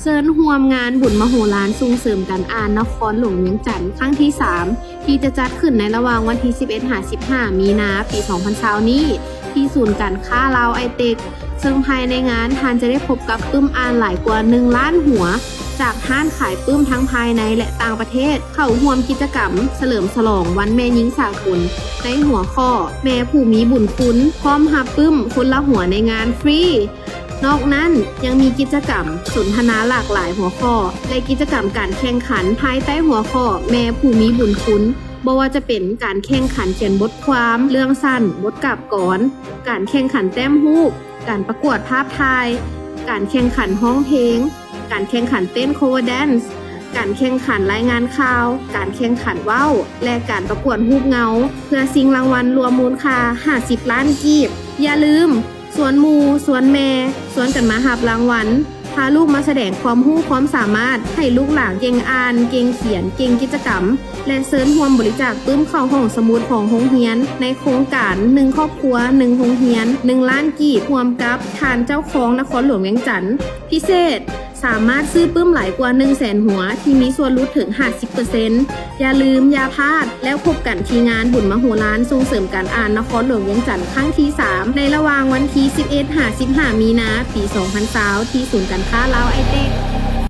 เชิญร่วมงานบุญมโหฬารส่งเสริมการอ่านนครหลวงเวียงจันทร์ครั้งที่ 3 ที่จะจัดขึ้นในระหว่างวันที่ 11-15 มีนาปี 2020 นี้ที่ศูนย์การค้าลาวไอเต็กซึ่งภายในงานท่านจะได้พบกับปึ้มอ่านหลายกว่า1 ล้านหัวจากห้านขายปึ้มทั้งภายในและต่างประเทศเข้าร่วมกิจกรรมเฉลิมฉลองวันแม่หญิงสากลในหัวข้อแม่ผู้มีบุญคุณพร้อมรับปึ้มคนละหัวในงานฟรีนอกนั้นยังมีกิจกรรมสนทนาหลากหลายหัวข้อและกิจกรรมการแข่งขันภายใต้หัวข้อแม่ผู้มีบุญคุณบ่ว่าจะเป็นการแข่งขันเขียนบทความเรื่องสั้นบทกาพกลการแข่งขันแต้มรูปการประกวดภาพถ่ายการแข่งขันร้องเพลงการแข่งขันเต้นโคเวอร์แดนซ์การแข่งขันรายงานข่าวการแข่งขันว่าวและการประกวดรูปเงาเพื่อชิงรางวัลรวมมูลค่า50 ล้านกีบอย่าลืมสวนหมู่สวนแม่สวนกันมารับรางวัลพาลูกมาแสดงความรู้ความสามารถให้ลูกหลานเก่งอ่านเก่งเขียนเก่งกิจกรรมและเชิญร่วมบริจาคปึ้มเข้าห้องสมุดของโรงเรียนในโครงการ1ครอบครัว1โรงเรียน1 ล้านกีบรวมกับทานเจ้าของนครหลวงเวียงจันทร์พิเศษสามารถซื้อปึ้มหลายกว่า 100,000 หัวที่มีส่วนลดถึง 50% อย่าลืมอย่าพลาดแล้วพบกันที่งานบุญมโหฬารส่งเสริมการอ่านนครหลวงเวียงจันทร์ครั้งที่ 3 ในระหว่างวันที่ 11-15 มีนาปี 2020 ที่ศูนย์การค้าลาวไอเต็ก